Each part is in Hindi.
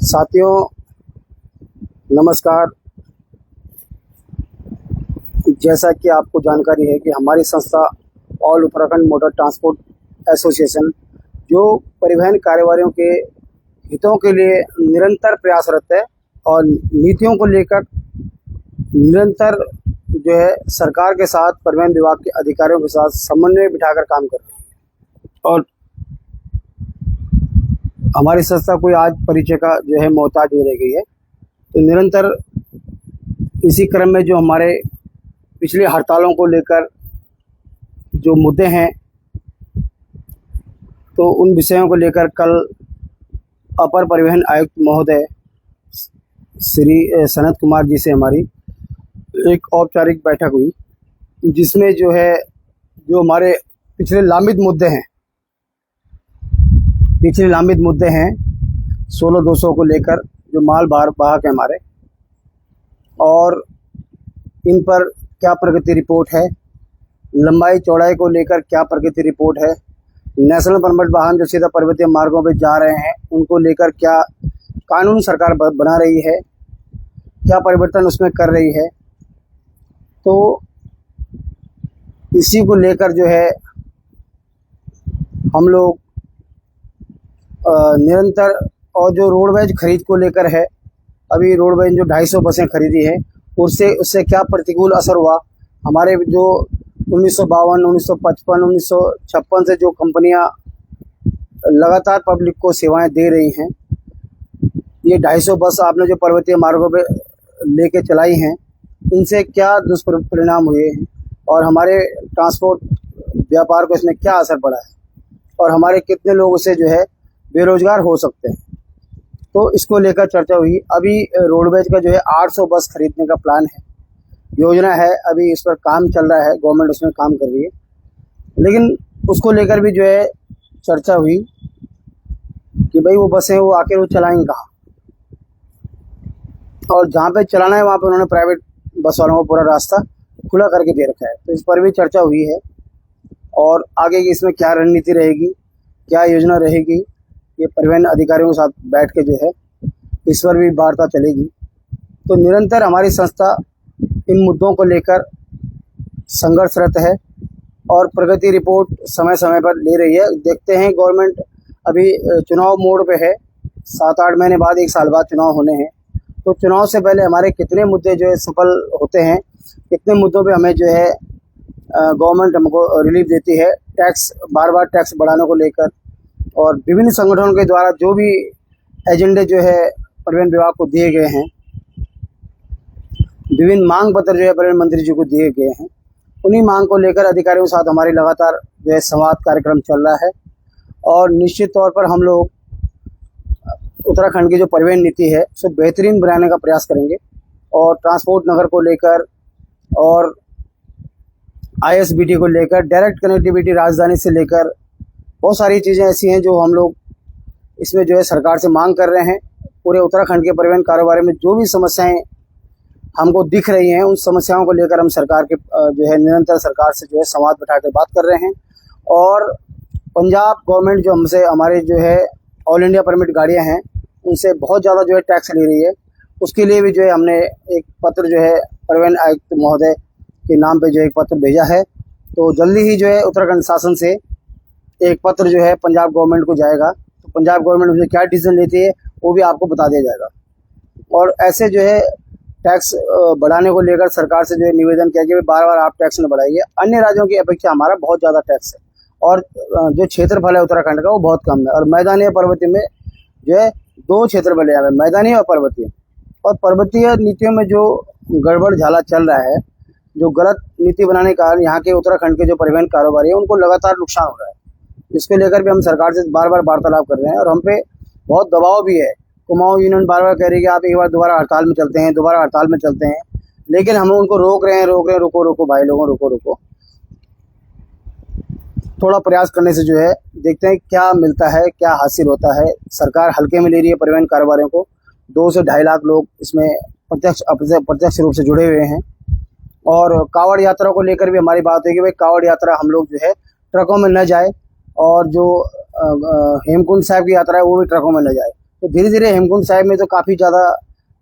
साथियों नमस्कार। जैसा कि आपको जानकारी है कि हमारी संस्था all Uttarakhand motor transport association जो परिवहन कारोबारियों के हितों के लिए निरंतर प्रयासरत है और नीतियों को लेकर निरंतर जो है सरकार के साथ परिवहन विभाग के अधिकारियों के साथ समन्वय बिठाकर काम कर रही है। और हमारी संस्था कोई आज परिचय का जो है मोहताज नहीं रह गई है। तो निरंतर इसी क्रम में जो हमारे पिछले हड़तालों को लेकर जो मुद्दे हैं तो उन विषयों को लेकर कल अपर परिवहन आयुक्त महोदय श्री सनत कुमार जी से हमारी एक औपचारिक बैठक हुई, जिसमें जो है जो हमारे पिछले लंबित मुद्दे हैं 16-200 को लेकर जो माल वाहक है हमारे, और इन पर क्या प्रगति रिपोर्ट है, लंबाई चौड़ाई को लेकर क्या प्रगति रिपोर्ट है, नेशनल परमिट वाहन जो सीधा पर्वतीय मार्गों पर जा रहे हैं उनको लेकर क्या कानून सरकार बना रही है, क्या परिवर्तन उसमें कर रही है। तो इसी को लेकर जो है हम लोग निरंतर, और जो रोडवेज खरीद को लेकर है, अभी रोडवेज जो 250 बसें खरीदी है उससे क्या प्रतिकूल असर हुआ। हमारे जो 1952, 1955, 1956 से जो कंपनियां लगातार पब्लिक को सेवाएं दे रही हैं, ये 250 बस आपने जो पर्वतीय मार्गों पे लेके चलाई हैं, इनसे क्या दुष्परिणाम हुए हैं और हमारे ट्रांसपोर्ट व्यापार को इसमें क्या असर पड़ा है और हमारे कितने लोग उससे जो है बेरोजगार हो सकते हैं। तो इसको लेकर चर्चा हुई। अभी रोडवेज का जो है 800 बस खरीदने का प्लान है, योजना है, अभी इस पर काम चल रहा है, गवर्नमेंट उसमें काम कर रही है। लेकिन उसको लेकर भी जो है चर्चा हुई कि भाई वो बसें वो आखिर वो चलाएंगे कहाँ, और जहाँ पे चलाना है वहाँ पे उन्होंने प्राइवेट बस वालों को पूरा रास्ता खुला करके दे रखा है। तो इस पर भी चर्चा हुई है और आगे की इसमें क्या रणनीति रहेगी, क्या योजना रहेगी, ये परिवहन अधिकारियों के साथ बैठ के जो है इस पर भी वार्ता चलेगी। तो निरंतर हमारी संस्था इन मुद्दों को लेकर संघर्षरत है और प्रगति रिपोर्ट समय समय पर ले रही है। देखते हैं, गवर्नमेंट अभी चुनाव मोड पे है, 7-8 महीने बाद, 1 साल बाद चुनाव होने हैं। तो चुनाव से पहले हमारे कितने मुद्दे जो है सफल होते हैं, कितने मुद्दों पे हमें जो है गवर्नमेंट हमको रिलीफ देती है, टैक्स बार टैक्स बढ़ाने को लेकर, और विभिन्न संगठनों के द्वारा जो भी एजेंडे जो है परिवहन विभाग को दिए गए हैं, विभिन्न मांग पत्र जो है परिवहन मंत्री जी को दिए गए हैं, उन्हीं मांग को लेकर अधिकारियों के साथ हमारी लगातार जो है संवाद कार्यक्रम चल रहा है। और निश्चित तौर पर हम लोग उत्तराखंड की जो परिवहन नीति है उसे बेहतरीन बनाने का प्रयास करेंगे, और ट्रांसपोर्ट नगर को लेकर और ISBT को लेकर, डायरेक्ट कनेक्टिविटी राजधानी से लेकर बहुत सारी चीज़ें ऐसी हैं जो हम लोग इसमें जो है सरकार से मांग कर रहे हैं। पूरे उत्तराखंड के परिवहन कारोबार में जो भी समस्याएं हमको दिख रही हैं, उन समस्याओं को लेकर हम सरकार के जो है निरंतर सरकार से जो है संवाद बिठा कर बात कर रहे हैं। और पंजाब गवर्नमेंट जो हमसे हमारे जो है ऑल इंडिया परमिट गाड़ियां हैं उनसे बहुत ज़्यादा जो है टैक्स ले रही है, उसके लिए भी जो है हमने एक पत्र जो है परिवहन आयुक्त महोदय के नाम पे जो एक पत्र भेजा है। तो जल्दी ही जो है उत्तराखंड शासन से एक पत्र जो है पंजाब गवर्नमेंट को जाएगा। तो पंजाब गवर्नमेंट मुझे क्या डिसीजन लेती है वो भी आपको बता दिया जाएगा। और ऐसे जो है टैक्स बढ़ाने को लेकर सरकार से जो है निवेदन किया कि बार आप टैक्स न बढ़ाइए। अन्य राज्यों की अपेक्षा हमारा बहुत ज़्यादा टैक्स है, और जो क्षेत्रफल है उत्तराखंड का वो बहुत कम है, और मैदानी और पर्वतीय में जो है 2 क्षेत्रफल है, मैदानी और पर्वतीय। और पर्वतीय नीतियों में जो गड़बड़ झाला चल रहा है, जो गलत नीति बनाने का यहाँ के उत्तराखंड के जो परिवहन कारोबारी है उनको लगातार नुकसान हो रहा है। इसको लेकर भी हम सरकार से बार वार्तालाप कर रहे हैं, और हम पे बहुत दबाव भी है। कुमाऊं यूनियन बार कह रही है कि आप एक बार दोबारा हड़ताल में चलते हैं, लेकिन हम उनको रोक रहे हैं, रुको भाई लोगों, रुको। थोड़ा प्रयास करने से जो है देखते हैं क्या मिलता है, क्या हासिल होता है। सरकार हल्के में ले रही है परिवहन कारोबारियों को। 2 से 2.5 लाख लोग इसमें प्रत्यक्ष रूप से जुड़े हुए हैं। और कावड़ यात्रा को लेकर भी हमारी बात है कि भाई कावड़ यात्रा हम लोग जो है ट्रकों में न जाए, और जो हेमकुंड साहब की यात्रा है वो भी ट्रकों में न जाए। तो धीरे धीरे हेमकुंड साहिब में तो काफ़ी ज़्यादा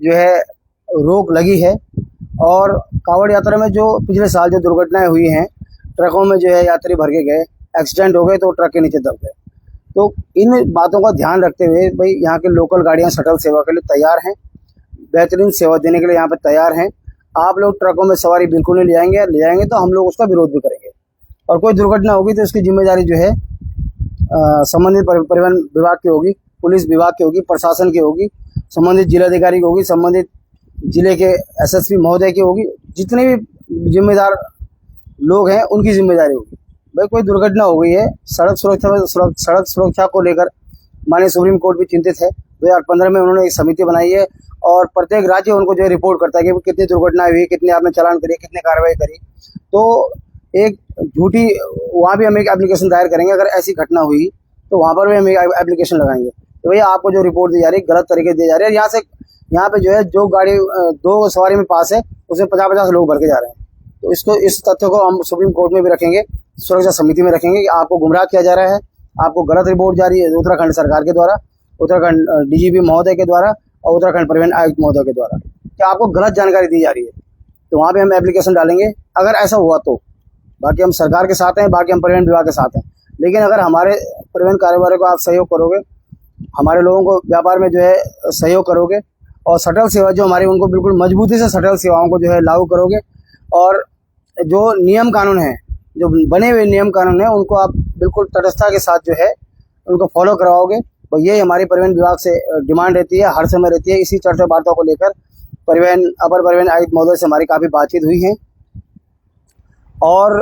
जो है रोक लगी है। और कांवड़ यात्रा में जो पिछले साल जो दुर्घटनाएं हुई हैं, ट्रकों में जो है यात्री भर के गए, एक्सीडेंट हो गए तो ट्रक के नीचे दब गए। तो इन बातों का ध्यान रखते हुए भाई यहाँ के लोकल गाड़ियाँ शटल सेवा के लिए तैयार हैं, बेहतरीन सेवा देने के लिए यहाँ पर तैयार हैं। आप लोग ट्रकों में सवारी बिल्कुल नहीं ले आएंगे तो हम लोग उसका विरोध भी करेंगे। और कोई दुर्घटना होगी तो उसकी जिम्मेदारी जो है संबंधित परिवहन विभाग की होगी, पुलिस विभाग की होगी, प्रशासन की होगी, संबंधित जिलाधिकारी की होगी, संबंधित जिले के एसएसपी महोदय की होगी। जितने भी जिम्मेदार लोग हैं उनकी जिम्मेदारी होगी। भाई कोई दुर्घटना हो गई है, सड़क सुरक्षा को लेकर माननीय सुप्रीम कोर्ट भी चिंतित है। 2015 में उन्होंने एक समिति बनाई है और प्रत्येक राज्य उनको जो है रिपोर्ट करता है कि कितनी दुर्घटनाएं हुई, कितने आपने चालान करे, कितने कार्रवाई करी। तो एक झूठी वहाँ भी हम एक एप्लीकेशन दायर करेंगे। अगर ऐसी घटना हुई तो वहाँ पर भी हम एक एप्लीकेशन लगाएंगे तो भैया आपको जो रिपोर्ट दी जा रही है गलत तरीके से दी जा रही है। यहाँ पे जो है जो गाड़ी 2 सवारी में पास है उसमें 50-50 लोग भर के जा रहे हैं। तो इस तथ्य को हम सुप्रीम कोर्ट में भी रखेंगे, सुरक्षा समिति में रखेंगे कि आपको गुमराह किया जा रहा है, आपको गलत रिपोर्ट जारी है उत्तराखंड सरकार के द्वारा, उत्तराखंड डीजीपी महोदय के द्वारा और उत्तराखंड परिवहन आयुक्त महोदय के द्वारा कि आपको गलत जानकारी दी जा रही है। तो वहाँ पे हम एप्लीकेशन डालेंगे अगर ऐसा हुआ तो। बाकी हम सरकार के साथ हैं, बाकी हम परिवहन विभाग के साथ हैं। लेकिन अगर हमारे परिवहन कारोबारियों को आप सहयोग करोगे, हमारे लोगों को व्यापार में जो है सहयोग करोगे और शटल सेवा जो हमारी उनको बिल्कुल मजबूती से शटल सेवाओं को जो है लागू करोगे और जो नियम कानून है, जो बने हुए नियम कानून है उनको आप बिल्कुल तटस्थता के साथ जो है उनको फॉलो करवाओगे, तो ये हमारी परिवहन विभाग से डिमांड रहती है, हर समय रहती है। इसी चर्चा वार्ता को लेकर अपर परिवहन आयुक्त महोदय से हमारी काफ़ी बातचीत हुई है। और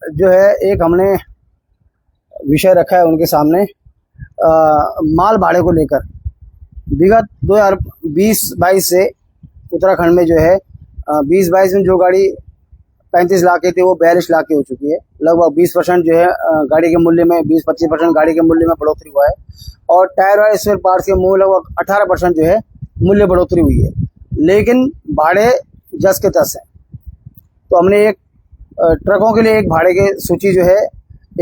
जो है एक हमने विषय रखा है उनके सामने माल भाड़े को लेकर। विगत 2020-22 से उत्तराखंड में जो है 2022 में जो गाड़ी 35 लाख की थी वो 42 लाख की हो चुकी है। लगभग 20% जो है गाड़ी के मूल्य में 20-25% गाड़ी के मूल्य में बढ़ोतरी हुआ है। और टायर वाले स्पेयर पार्ट्स के मूल्य लगभग 18% जो है मूल्य बढ़ोतरी हुई है। लेकिन भाड़े जस के तस हैं। तो हमने एक ट्रकों के लिए एक भाड़े की सूची जो है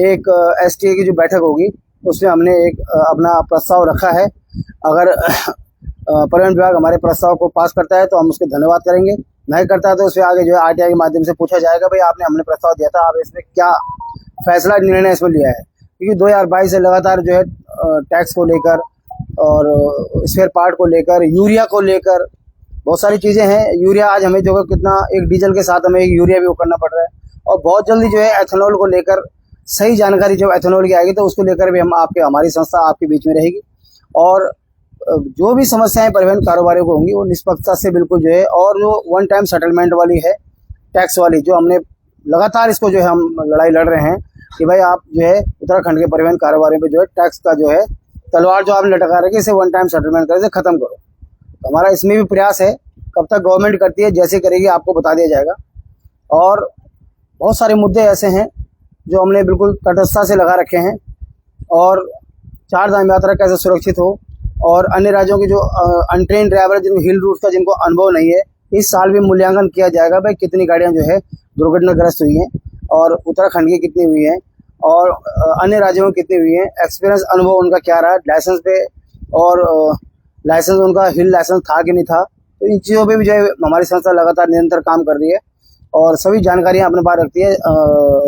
एक एसटीए की जो बैठक होगी उसमें हमने एक अपना प्रस्ताव रखा है। अगर परिवहन विभाग हमारे प्रस्ताव को पास करता है तो हम उसके धन्यवाद करेंगे, नहीं करता है तो उससे आगे जो है आरटीआई के माध्यम से पूछा जाएगा भाई आपने हमने प्रस्ताव दिया था, आप इसमें क्या फैसला निर्णय इसमें लिया है। क्योंकि 2022 से लगातार जो है टैक्स को लेकर और स्पेयर पार्ट को लेकर, यूरिया को लेकर बहुत सारी चीज़ें हैं। यूरिया आज हमें जो है कितना एक डीजल के साथ हमें एक यूरिया भी करना पड़ रहा है। और बहुत जल्दी जो है एथेनॉल को लेकर सही जानकारी जब एथेनॉल की आएगी तो उसको लेकर भी हमारी संस्था आपके बीच में रहेगी। और जो भी समस्याएं परिवहन कारोबारियों को होंगी वो निष्पक्षता से बिल्कुल जो है, और जो वन टाइम सेटलमेंट वाली है टैक्स वाली, जो हमने लगातार इसको जो है हम लड़ाई लड़ रहे हैं कि भाई आप जो है उत्तराखंड के परिवहन कारोबारियों पे जो है टैक्स का जो है तलवार जो आपने लटका रखी है इसे वन टाइम सेटलमेंट करके ख़त्म करो। तो हमारा इसमें भी प्रयास है, कब तक गवर्नमेंट करती है, जैसे करेगी आपको बता दिया जाएगा। और बहुत सारे मुद्दे ऐसे हैं जो हमने बिल्कुल तटस्थता से लगा रखे हैं। और 4 धाम यात्रा कैसे सुरक्षित हो, और अन्य राज्यों के जो अनट्रेन ड्राइवर जिनको हिल रूट का जिनको अनुभव नहीं है, इस साल भी मूल्यांकन किया जाएगा भाई कितनी गाड़ियाँ जो है दुर्घटनाग्रस्त हुई हैं और उत्तराखंड की कितनी हुई हैं और अन्य राज्यों में कितनी हुई हैं, एक्सपीरियंस अनुभव उनका क्या रहा, लाइसेंस पे और लाइसेंस उनका हिल लाइसेंस था कि नहीं था। तो इन चीज़ों पे भी जो है हमारी संस्था लगातार निरंतर काम कर रही है और सभी जानकारियाँ अपने पास रखती है।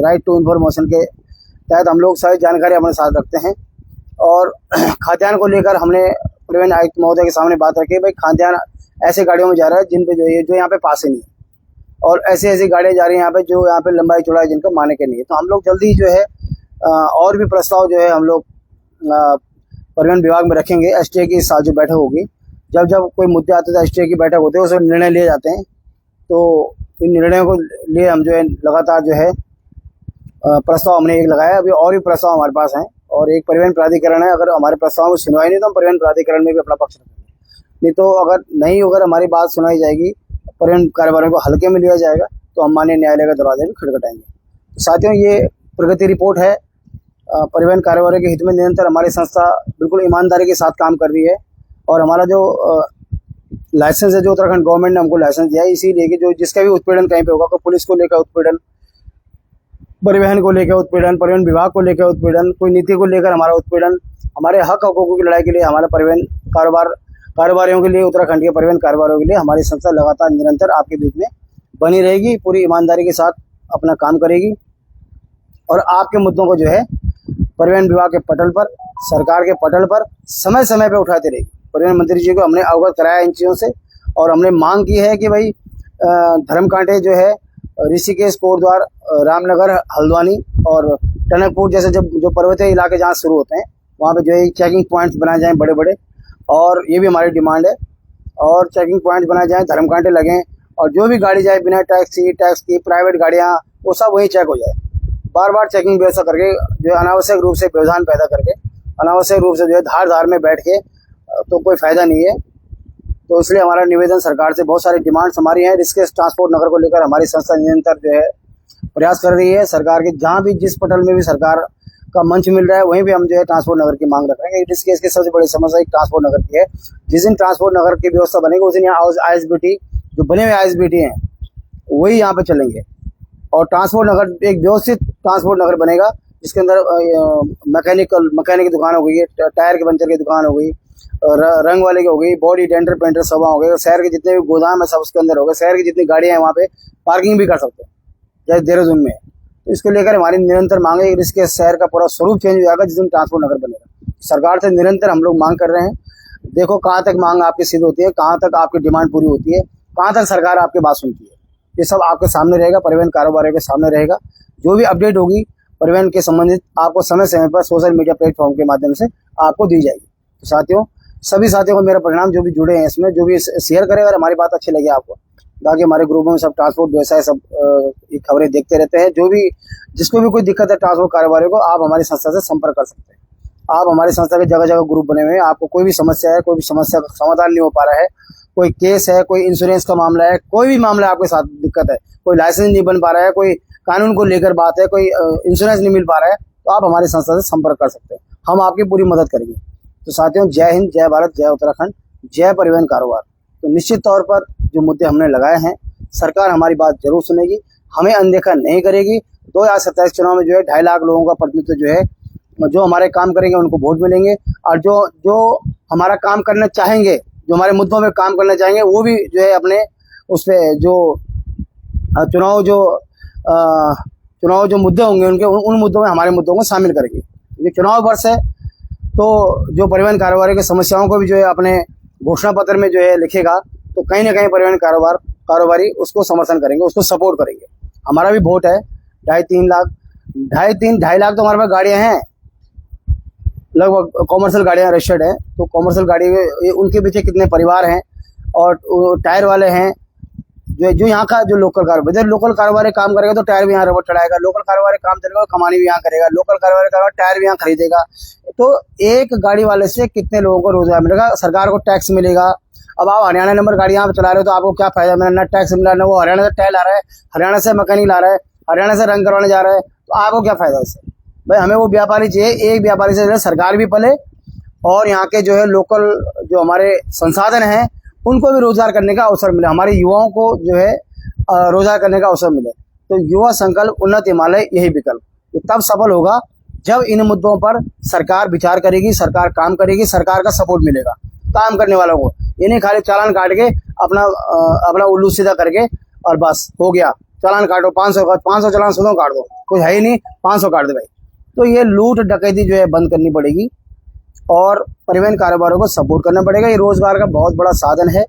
राइट टू इन्फॉर्मेशन के तहत हम लोग सारी जानकारी अपने साथ रखते हैं। और खाद्यान्न को लेकर हमने परिवहन आयुक्त महोदय के सामने बात रखी है भाई खाद्यान्न ऐसे गाड़ियों में जा रहा है जिन पे जो यहाँ पे पास ही नहीं है, और ऐसी गाड़ियाँ जा रही हैं यहाँ पे जो यहाँ पे लंबाई चौड़ाई जिनका माने के नहीं है। तो हम लोग जल्दी जो है और भी प्रस्ताव जो है हम लोग परिवहन विभाग में रखेंगे। एसटीए की इस साल जो बैठक होगी, जब कोई मुद्दे आते हैं एसटीए की बैठक होती है, उसमें निर्णय लिए जाते हैं। तो इन निर्णयों को लिए हम जो है लगातार जो है प्रस्ताव हमने एक लगाया। अभी और भी प्रस्ताव हमारे पास हैं और एक परिवहन प्राधिकरण है। अगर हमारे प्रस्ताव में सुनवाई नहीं तो हम परिवहन प्राधिकरण में भी अपना पक्ष रखेंगे। नहीं तो अगर हमारी बात सुनाई जाएगी, परिवहन कारोबारियों को हल्के में लिया जाएगा तो हम माननीय न्यायालय का दरवाजा भी खटखटाएंगे। साथियों, ये प्रगति रिपोर्ट है। परिवहन कारोबारियों के हित में निरंतर हमारी संस्था बिल्कुल ईमानदारी के साथ काम कर रही है। और हमारा जो लाइसेंस है, जो उत्तराखंड गवर्नमेंट ने हमको लाइसेंस दिया है, इसीलिए कि जो जिसका भी उत्पीड़न कहीं पे होगा, कोई पुलिस को लेकर उत्पीड़न, परिवहन को लेकर उत्पीड़न, परिवहन विभाग को लेकर उत्पीड़न, कोई नीति को लेकर हमारा उत्पीड़न, हमारे हक हकूकों की लड़ाई के लिए हमारा परिवहन कारोबारियों के लिए, उत्तराखंड के परिवहन कारोबारियों के लिए हमारी संस्था लगातार निरंतर आपके बीच में बनी रहेगी, पूरी ईमानदारी के साथ अपना काम करेगी और आपके मुद्दों को जो है परिवहन विभाग के पटल पर, सरकार के पटल पर समय समय पर उठाते रहेगी। परिवहन मंत्री जी को हमने अवगत कराया इन चीज़ों से और हमने मांग की है कि भाई धर्मकांटे जो है ऋषिकेश, कोटद्वार, रामनगर, हल्द्वानी और टनकपुर जैसे जो पर्वतीय इलाके जहाँ शुरू होते हैं वहाँ पे जो है चेकिंग पॉइंट्स बनाए जाएँ बड़े बड़े, और ये भी हमारी डिमांड है। और चेकिंग पॉइंट्स बनाए जाएँ, धर्मकांटे लगें और जो भी गाड़ी जाए बिना टैक्स की प्राइवेट गाड़ियाँ वो सब वहीं चेक हो जाए। बार बार चेकिंग व्यवस्था करके जो है अनावश्यक रूप से व्यवधान पैदा करके, अनावश्यक रूप से जो है धार में बैठ के तो कोई फ़ायदा नहीं है। तो इसलिए हमारा निवेदन सरकार से, बहुत सारी डिमांड्स हमारी हैं। ऋषिकेश ट्रांसपोर्ट नगर को लेकर हमारी संस्था निरंतर जो है प्रयास कर रही है। सरकार के जहाँ भी, जिस पटल में भी सरकार का मंच मिल रहा है वहीं भी हम जो है ट्रांसपोर्ट नगर की मांग रख रहे हैं। ऋषिकेश की सबसे बड़ी समस्या एक ट्रांसपोर्ट नगर की है। जिस दिन ट्रांसपोर्ट नगर की व्यवस्था बनेगी उस दिन यहाँ ISBT जो बने हुए ISBT हैं वही यहाँ पे चलेंगे और ट्रांसपोर्ट नगर एक व्यवस्थित ट्रांसपोर्ट नगर बनेगा जिसके अंदर मैकेनिक की दुकान हो गई, टायर के पंचर की दुकान हो गई, रंग वाले की हो गई, बॉडी डेंटर पेंटर सब हो गए, शहर के जितने भी गोदाम है सब उसके अंदर हो गए, शहर की जितनी गाड़ियाँ हैं वहाँ पे पार्किंग भी कर सकते हैं जैसे देहरादून में। तो इसको लेकर हमारी निरंतर मांग है कि इसके शहर का पूरा स्वरूप चेंज हो जाएगा जिस दिन ट्रांसपोर्ट नगर बनेगा। सरकार से निरंतर हम लोग मांग कर रहे हैं। देखो कहाँ तक मांग आपकी सिद्ध होती है, कहाँ तक आपकी डिमांड पूरी होती है, कहाँ तक सरकार आपकी बात सुनती है, ये सब आपके सामने रहेगा, परिवहन कारोबारियों के सामने रहेगा। जो भी अपडेट होगी परिवहन के संबंधित आपको समय समय पर सोशल मीडिया प्लेटफॉर्म के माध्यम से आपको दी जाएगी। तो साथियों, सभी साथियों को मेरा प्रणाम, जो भी जुड़े हैं इसमें, जो भी शेयर करें अगर हमारी बात अच्छी लगी आपको। बाकी हमारे ग्रुपों में सब ट्रांसपोर्ट व्यवसाय सब खबरें देखते रहते हैं। जो भी, जिसको भी कोई दिक्कत है ट्रांसपोर्ट कारोबारियों को, आप हमारी संस्था से संपर्क कर सकते हैं। आप हमारी संस्था के जगह जगह ग्रुप बने हुए हैं। आपको कोई भी समस्या है, कोई भी समस्या का समाधान नहीं हो पा रहा है, कोई केस है, कोई इंश्योरेंस का मामला है, कोई भी मामला आपके साथ दिक्कत है, कोई लाइसेंस नहीं बन पा रहा है, कोई कानून को लेकर बात है, कोई इंश्योरेंस नहीं मिल पा रहा है, तो आप हमारी संस्था से संपर्क कर सकते हैं। हम आपकी पूरी मदद करेंगे। तो साथियों, जय हिंद, जय भारत, जय उत्तराखंड, जय परिवहन कारोबार। तो निश्चित तौर पर जो मुद्दे हमने लगाए हैं सरकार हमारी बात जरूर सुनेगी, हमें अनदेखा नहीं करेगी। 2027 चुनाव में जो है 2.5 लाख लोगों का प्रतिनिधित्व जो है, जो हमारे काम करेंगे उनको वोट मिलेंगे और जो हमारा काम करना चाहेंगे, जो हमारे मुद्दों पे काम करना चाहेंगे, वो भी जो है अपने उस पर जो चुनाव जो मुद्दे होंगे उनके उन मुद्दों में हमारे मुद्दों को शामिल करेंगे। ये चुनाव वर्ष है तो जो परिवहन कारोबारी की समस्याओं को भी जो है अपने घोषणा पत्र में जो है लिखेगा, तो कहीं ना कहीं परिवहन कारोबारी उसको समर्थन करेंगे, उसको सपोर्ट करेंगे। हमारा भी वोट है 2.5 लाख तो हमारे पास गाड़ियाँ हैं, लगभग कॉमर्शियल गाड़ियाँ रजिस्टर्ड हैं। तो कॉमर्शियल गाड़ी उनके पीछे कितने परिवार हैं और टायर वाले हैं, जो यहाँ का जो लोकल कारोबार, जब लोकल कारोबारी काम करेगा तो टायर भी यहाँ रबड़ चढ़ाएगा, लोकल कारोबारी काम चलेगा तो कमानी भी यहाँ करेगा, लोकल कारोबारी टायर भी यहाँ खरीदेगा। तो एक गाड़ी वाले से कितने लोगों को रोजगार मिलेगा, सरकार को टैक्स मिलेगा। अब आप हरियाणा नंबर गाड़ी यहाँ पे चला रहे हो तो आपको क्या फायदा, मेरा ना टैक्स मिला, ना वो हरियाणा से टायर ला रहा है, हरियाणा से मैकेनिक ला रहा है, हरियाणा से रंग करवाने जा रहा है, तो आपको क्या फायदा इससे। भाई हमें वो व्यापारी चाहिए, एक व्यापारी से सरकार भी पले और यहाँ के जो है लोकल जो हमारे संसाधन हैं उनको भी रोजगार करने का अवसर मिले, हमारे युवाओं को जो है रोजगार करने का अवसर मिले। तो युवा संकल्प उन्नत हिमालय यही विकल्प, ये तब सफल होगा जब इन मुद्दों पर सरकार विचार करेगी, सरकार काम करेगी, सरकार का सपोर्ट मिलेगा काम करने वालों को। ये नहीं खाली चालान काट के अपना उल्लू सीधा करके और बस हो गया, चालान काटो 500 चालान सुनो काट दो, कुछ है ही नहीं 500 काट दे भाई। तो ये लूट डकैती जो है बंद करनी पड़ेगी और परिवहन कारोबारों को सपोर्ट करना पड़ेगा। ये रोजगार का बहुत बड़ा साधन है।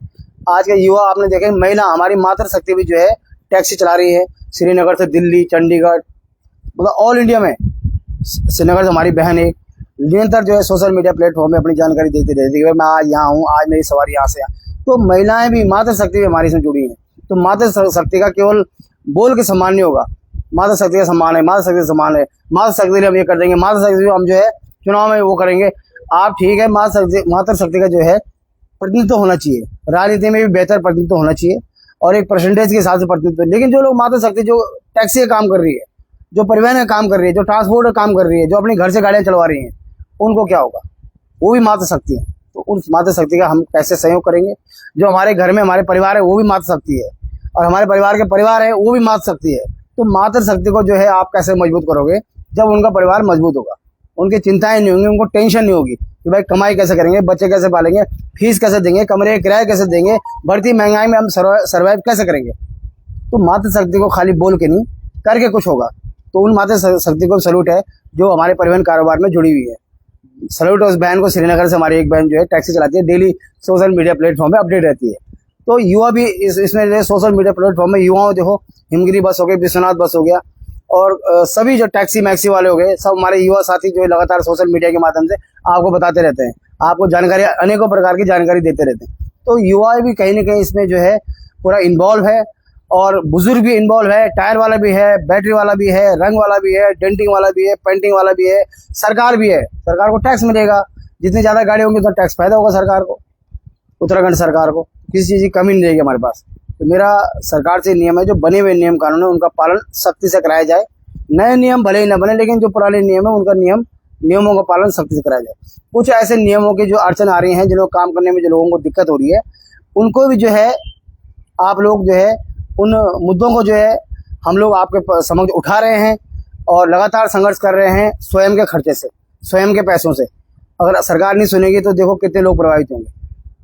आज के युवा आपने देखे, महिला हमारी मातृशक्ति भी जो है टैक्सी चला रही है, श्रीनगर से दिल्ली, चंडीगढ़, मतलब ऑल इंडिया में। श्रीनगर से हमारी बहन एक निरंतर जो है सोशल मीडिया प्लेटफॉर्म में अपनी जानकारी देती रहती है, मैं आज यहाँ हूँ, आज मेरी सवारी यहाँ से यहाँ। तो महिलाएं भी, मातृशक्ति भी हमारी से जुड़ी हैं। तो मातृशक्ति का केवल बोल के सम्मान नहीं होगा, मातृशक्ति का सम्मान है, मातृशक्ति सम्मान है, मातृशक्ति लिए हम ये कर देंगे, मातृशक्ति हम जो है चुनाव में वो करेंगे। आप ठीक है, मातृशक्ति का जो है प्रतिनिधित्व होना चाहिए, राजनीति में भी बेहतर प्रतिनिधित्व होना चाहिए और एक परसेंटेज के हिसाब से प्रतिनिधित्व। लेकिन जो लोग मातृशक्ति जो टैक्सी का काम कर रही है, जो परिवहन का काम कर रही है, जो ट्रांसपोर्ट का काम कर रही है, जो अपने घर से गाड़ियाँ चलवा रही हैं, उनको क्या होगा, वो भी मातृशक्ति है। तो उस मातृशक्ति का हम कैसे सहयोग करेंगे। जो हमारे घर में हमारे परिवार है वो भी मातृशक्ति है और हमारे परिवार के परिवार है वो भी मातृशक्ति है। तो मातृशक्ति को जो है आप कैसे मजबूत करोगे, जब उनका परिवार मजबूत होगा। उनकी चिंताएं नहीं होंगी, उनको टेंशन नहीं होगी कि भाई कमाई कैसे करेंगे, बच्चे कैसे पालेंगे, फीस कैसे देंगे, कमरे का किराया कैसे देंगे, बढ़ती महंगाई में हम सर्वाइव कैसे करेंगे। तो मातृशक्ति को खाली बोल के नहीं, करके कुछ होगा। तो उन मातृशक्ति को सैल्यूट है जो हमारे परिवहन कारोबार में जुड़ी हुई है। सैल्यूट उस बहन को, श्रीनगर से हमारी एक बहन जो है टैक्सी चलाती है, डेली सोशल मीडिया प्लेटफॉर्म पे अपडेट रहती है। तो युवा भी इसमें जो सोशल मीडिया प्लेटफॉर्म में युवाओं, देखो हिमगिरी बस हो गई, विश्वनाथ बस हो गया, और सभी जो टैक्सी मैक्सी वाले हो गए, सब हमारे युवा साथी जो लगातार सोशल मीडिया के माध्यम से आपको बताते रहते हैं, आपको जानकारी, अनेकों प्रकार की जानकारी देते रहते हैं। तो युवा भी कहीं ना कहीं इसमें जो है पूरा इन्वॉल्व है, और बुजुर्ग भी इन्वॉल्व है, टायर वाला भी है, बैटरी वाला भी है, रंग वाला भी है, डेंटिंग वाला भी है, पेंटिंग वाला भी है, सरकार भी है। सरकार को टैक्स मिलेगा, जितनी ज़्यादा गाड़ी होंगी तो टैक्स फायदा होगा सरकार को, उत्तराखंड सरकार को, किसी चीज़ की कमी नहीं रहेगी हमारे पास। तो मेरा सरकार से नियम है, जो बने हुए नियम कानून है उनका पालन सख्ती से कराया जाए। नए नियम भले ही न बने, लेकिन जो पुराने नियम है उनका नियमों का पालन सख्ती से कराया जाए। कुछ ऐसे नियमों की जो अड़चन आ रही हैं, जिनको काम करने में जो लोगों को दिक्कत हो रही है, उनको भी जो है आप लोग जो है उन मुद्दों को जो है हम लोग आपके समक्ष उठा रहे हैं, और लगातार संघर्ष कर रहे हैं स्वयं के खर्चे से, स्वयं के पैसों से। अगर सरकार नहीं सुनेगी तो देखो कितने लोग प्रभावित होंगे।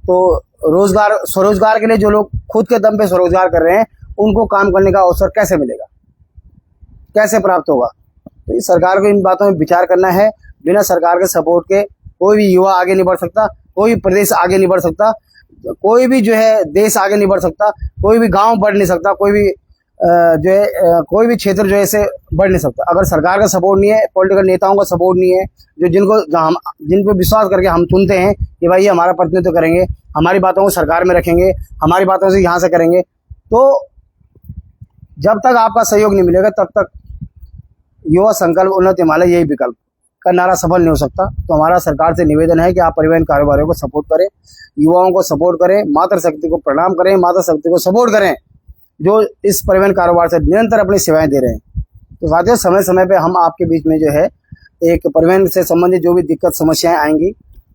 तो रोजगार, स्वरोजगार के लिए जो लोग खुद के दम पे स्वरोजगार कर रहे हैं, उनको काम करने का अवसर कैसे मिलेगा, कैसे प्राप्त होगा। तो इस सरकार को इन बातों में विचार करना है। बिना सरकार के सपोर्ट के कोई भी युवा आगे नहीं बढ़ सकता, कोई भी प्रदेश आगे नहीं बढ़ सकता, कोई भी जो है देश आगे नहीं बढ़ सकता, कोई भी गांव बढ़ नहीं सकता, कोई भी जो है कोई भी क्षेत्र जो है ऐसे बढ़ नहीं सकता। अगर सरकार का सपोर्ट नहीं है, पॉलिटिकल नेताओं का सपोर्ट नहीं है, जिन पे विश्वास करके हम चुनते हैं कि भाई ये हमारा प्रतिनिधित्व करेंगे, हमारी बातों को सरकार में रखेंगे, हमारी बातों से यहाँ से करेंगे, तो जब तक आपका सहयोग नहीं मिलेगा तब तक युवा संकल्प उन्नत हिमालय यही विकल्प का नारा सफल नहीं हो सकता। तो हमारा सरकार से निवेदन है कि आप परिवहन कारोबारियों को सपोर्ट करें, युवाओं को सपोर्ट करें, मातृशक्ति को प्रणाम करें, मातृशक्ति को सपोर्ट करें, जो इस परिवहन कारोबार से निरंतर अपनी सेवाएं दे रहे हैं। तो साथियों, समय समय पे हम आपके बीच में जो है एक परिवहन से संबंधित जो भी दिक्कत समस्याएं आएंगी,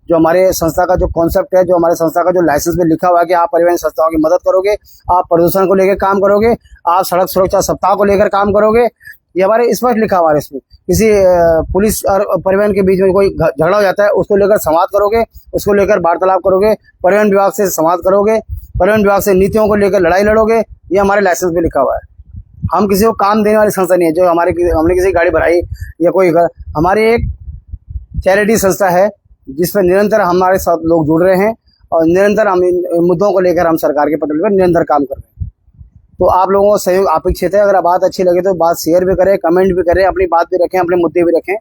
जो हमारे संस्था का जो कॉन्सेप्ट है, जो हमारे संस्था का जो लाइसेंस में लिखा हुआ है कि आप परिवहन संस्थाओं की मदद करोगे, आप प्रदूषण को लेकर काम करोगे, आप सड़क सुरक्षा सप्ताह को लेकर काम करोगे, ये हमारे स्पष्ट लिखा हुआ है। इसमें किसी पुलिस और परिवहन के बीच में कोई झगड़ा हो जाता है, उसको लेकर संवाद करोगे, उसको लेकर वार्तालाप करोगे, परिवहन विभाग से संवाद करोगे, परिवहन विभाग से नीतियों को लेकर लड़ाई लड़ोगे, ये हमारे लाइसेंस में लिखा हुआ है। हम किसी को काम देने वाली संस्था नहीं है जो हमने किसी गाड़ी बढ़ाई या कोई हमारी एक चैरिटी संस्था है जिस पर निरंतर हमारे साथ लोग जुड़ रहे हैं, और निरंतर हम इन मुद्दों को लेकर हम सरकार के पटल पर निरंतर काम कर रहे हैं। तो आप लोगों का सहयोग अपेक्षित है। अगर बात अच्छी लगे तो बात शेयर भी करें, कमेंट भी करें, अपनी बात भी रखें, अपने मुद्दे भी रखें,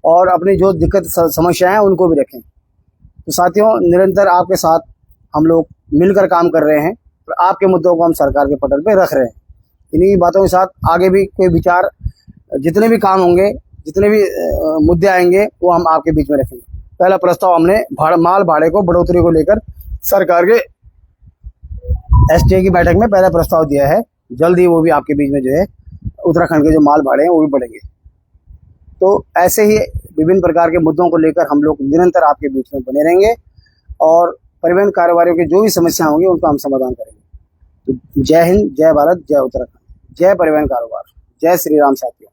और अपनी जो दिक्कत समस्याएं हैं उनको भी रखें। तो साथियों, निरंतर आपके साथ हम लोग मिलकर काम कर रहे हैं, और आपके मुद्दों को हम सरकार के पटल पर रख रहे हैं। इन्हीं बातों के साथ आगे भी कोई विचार, जितने भी काम होंगे, जितने भी मुद्दे आएंगे, वो हम आपके बीच में रखेंगे। पहला प्रस्ताव हमने माल भाड़े को बढ़ोतरी को लेकर सरकार के एसटीए की बैठक में पहला प्रस्ताव दिया है। जल्द ही वो भी आपके बीच में जो है उत्तराखंड के जो माल भाड़े हैं वो भी बढ़ेंगे। तो ऐसे ही विभिन्न प्रकार के मुद्दों को लेकर हम लोग निरंतर आपके बीच में बने रहेंगे, और परिवहन कारोबारियों की जो भी समस्या होंगी उनका हम समाधान करेंगे। तो जय हिंद, जय भारत, जय उत्तराखंड, जय परिवहन कारोबार, जय श्री राम साथियों।